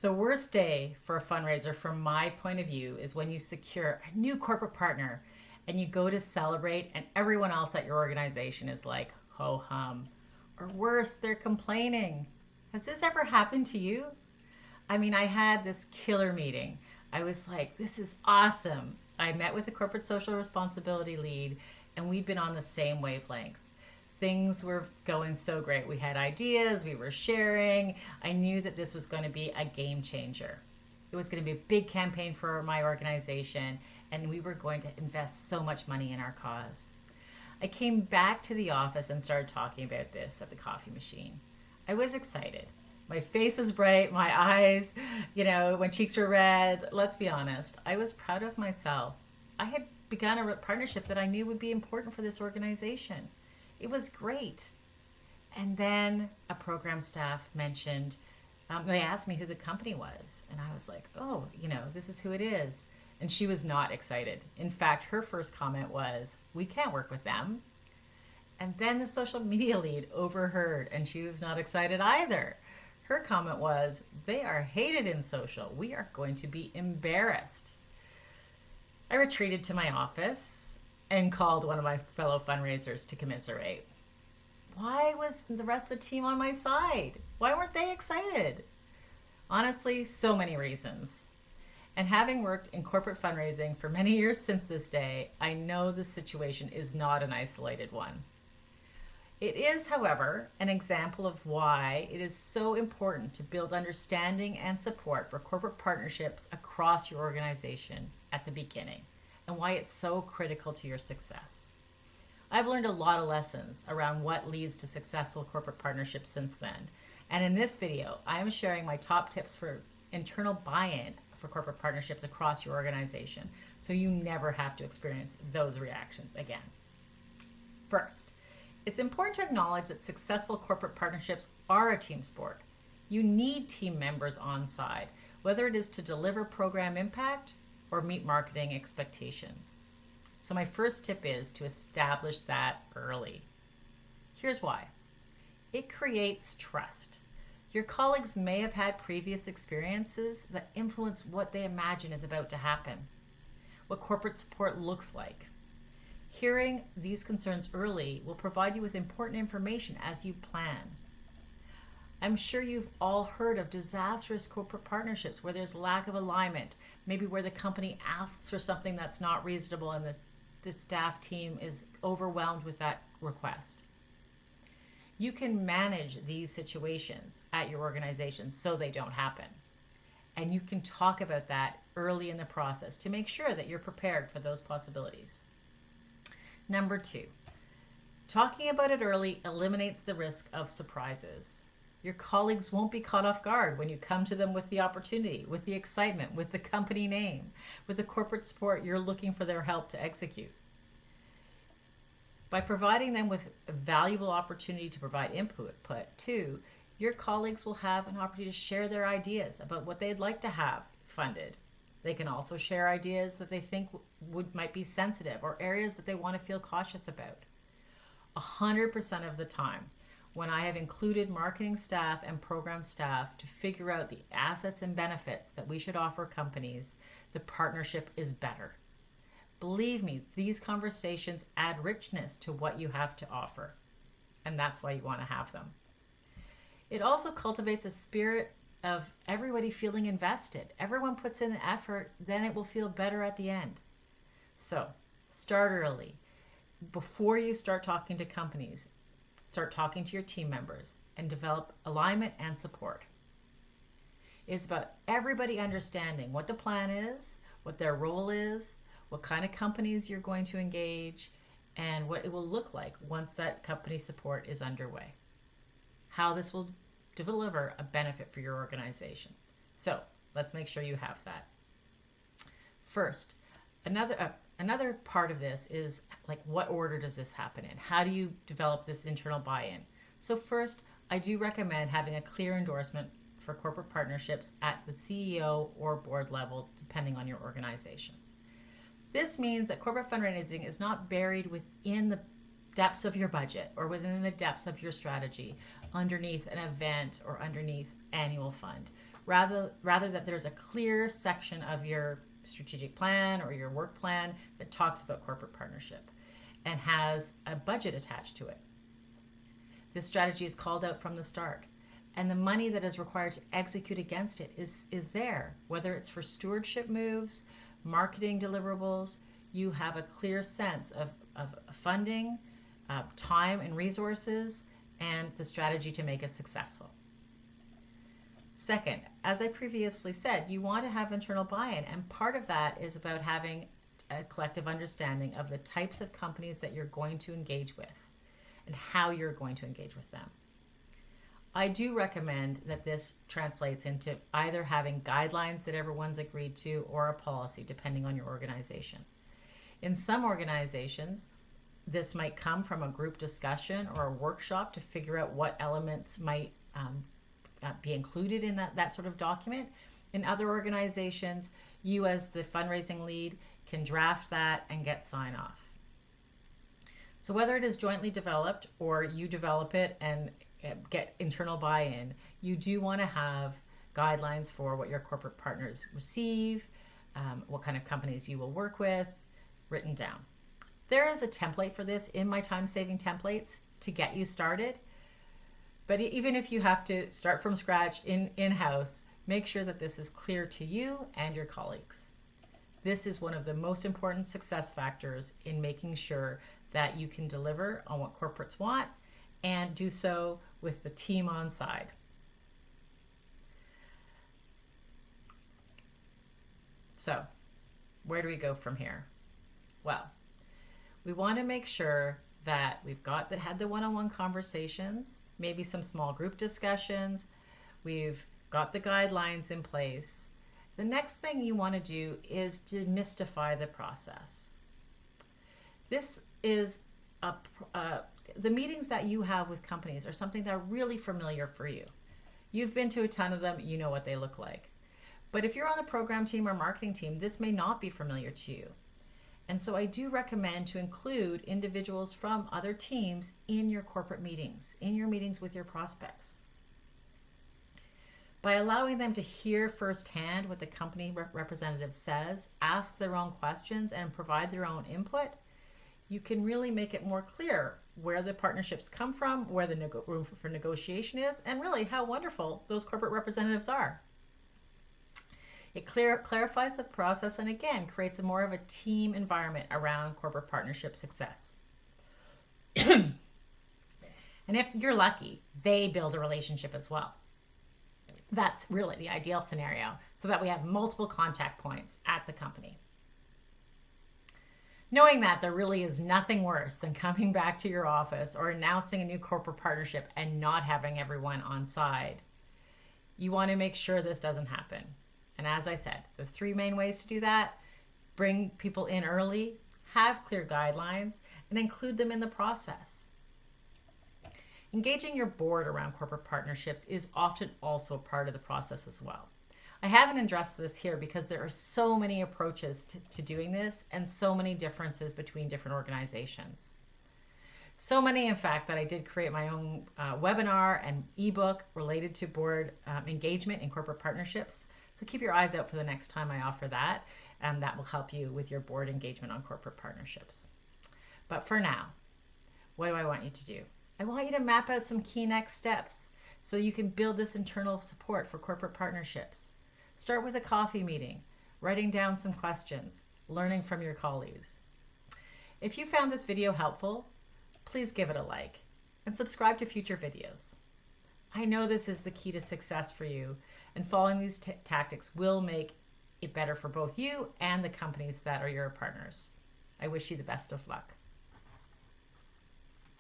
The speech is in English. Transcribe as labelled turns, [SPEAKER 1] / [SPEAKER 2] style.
[SPEAKER 1] The worst day for a fundraiser, from my point of view, is when you secure a new corporate partner and you go to celebrate, and everyone else at your organization is like, ho hum. Or worse, they're complaining. Has this ever happened to you? I mean, I had this killer meeting. I was like, this is awesome. I met with the corporate social responsibility lead, and we'd been on the same wavelength. Things were going so great. We had ideas, we were sharing. I knew that this was going to be a game changer. It was going to be a big campaign for my organization, and we were going to invest so much money in our cause. I came back to the office and started talking about this at the coffee machine. I was excited. My face was bright, my eyes, my cheeks were red. Let's be honest, I was proud of myself. I had begun a partnership that I knew would be important for this organization. It was great. And then a program staff mentioned, they asked me who the company was. And I was like, oh, this is who it is. And she was not excited. In fact, her first comment was, we can't work with them. And then the social media lead overheard, and she was not excited either. Her comment was, they are hated in social. We are going to be embarrassed. I retreated to my office and called one of my fellow fundraisers to commiserate. Why was the rest of the team on my side? Why weren't they excited? Honestly, so many reasons. And having worked in corporate fundraising for many years since this day, I know the situation is not an isolated one. It is, however, an example of why it is so important to build understanding and support for corporate partnerships across your organization at the beginning, and why it's so critical to your success. I've learned a lot of lessons around what leads to successful corporate partnerships since then. And in this video, I am sharing my top tips for internal buy-in for corporate partnerships across your organization, so you never have to experience those reactions again. First, it's important to acknowledge that successful corporate partnerships are a team sport. You need team members on side, whether it is to deliver program impact or meet marketing expectations. So my first tip is to establish that early. Here's why. It creates trust. Your colleagues may have had previous experiences that influence what they imagine is about to happen, what corporate support looks like. Hearing these concerns early will provide you with important information as you plan. I'm sure you've all heard of disastrous corporate partnerships where there's lack of alignment, maybe where the company asks for something that's not reasonable and the staff team is overwhelmed with that request. You can manage these situations at your organization so they don't happen. And you can talk about that early in the process to make sure that you're prepared for those possibilities. Number 2, talking about it early eliminates the risk of surprises. Your colleagues won't be caught off guard when you come to them with the opportunity, with the excitement, with the company name, with the corporate support you're looking for their help to execute. By providing them with a valuable opportunity to provide input too, your colleagues will have an opportunity to share their ideas about what they'd like to have funded. They can also share ideas that they think might be sensitive or areas that they want to feel cautious about. 100% of the time, when I have included marketing staff and program staff to figure out the assets and benefits that we should offer companies, the partnership is better. Believe me, these conversations add richness to what you have to offer, and that's why you want to have them. It also cultivates a spirit of everybody feeling invested. Everyone puts in the effort, then it will feel better at the end. So, start early. Before you start talking to companies, start talking to your team members and develop alignment and support. It's about everybody understanding what the plan is, what their role is, what kind of companies you're going to engage, and what it will look like once that company support is underway. How this will deliver a benefit for your organization. So let's make sure you have that. First, another part of this is like, what order does this happen in? How do you develop this internal buy-in? So first, I do recommend having a clear endorsement for corporate partnerships at the CEO or board level, depending on your organizations. This means that corporate fundraising is not buried within the depths of your budget or within the depths of your strategy underneath an event or underneath annual fund. rather that there's a clear section of your strategic plan or your work plan that talks about corporate partnership and has a budget attached to it. This strategy is called out from the start, and the money that is required to execute against it is there. Whether it's for stewardship moves, marketing deliverables, you have a clear sense of funding, time and resources, and the strategy to make it successful. Second, as I previously said, you want to have internal buy-in, and part of that is about having a collective understanding of the types of companies that you're going to engage with and how you're going to engage with them. I do recommend that this translates into either having guidelines that everyone's agreed to or a policy, depending on your organization. In some organizations, this might come from a group discussion or a workshop to figure out what elements might be included in that sort of document. In other organizations, you as the fundraising lead can draft that and get sign off. So whether it is jointly developed or you develop it and get internal buy-in, you do want to have guidelines for what your corporate partners receive, what kind of companies you will work with, written down. There is a template for this in my time-saving templates to get you started. But even if you have to start from scratch in-house, make sure that this is clear to you and your colleagues. This is one of the most important success factors in making sure that you can deliver on what corporates want and do so with the team on side. So, where do we go from here? Well, we want to make sure that we've had the one-on-one conversations, maybe some small group discussions, we've got the guidelines in place. The next thing you want to do is demystify the process. This is the meetings that you have with companies are something that are really familiar for you. You've been to a ton of them, you know what they look like. But if you're on the program team or marketing team, this may not be familiar to you. And so I do recommend to include individuals from other teams in your corporate meetings, in your meetings with your prospects. By allowing them to hear firsthand what the company representative says, ask their own questions, and provide their own input, you can really make it more clear where the partnerships come from, where the room for negotiation is, and really how wonderful those corporate representatives are. It clarifies the process and again creates more of a team environment around corporate partnership success. And if you're lucky, they build a relationship as well. That's really the ideal scenario, so that we have multiple contact points at the company. Knowing that there really is nothing worse than coming back to your office or announcing a new corporate partnership and not having everyone on side, you want to make sure this doesn't happen. And as I said, the 3 main ways to do that: bring people in early, have clear guidelines, and include them in the process. Engaging your board around corporate partnerships is often also part of the process as well. I haven't addressed this here because there are so many approaches to doing this and so many differences between different organizations. So many, in fact, that I did create my own webinar and ebook related to board engagement in corporate partnerships. So keep your eyes out for the next time I offer that. That will help you with your board engagement on corporate partnerships. But for now, what do I want you to do? I want you to map out some key next steps so you can build this internal support for corporate partnerships. Start with a coffee meeting, writing down some questions, learning from your colleagues. If you found this video helpful, please give it a like and subscribe to future videos. I know this is the key to success for you, and following these tactics will make it better for both you and the companies that are your partners. I wish you the best of luck.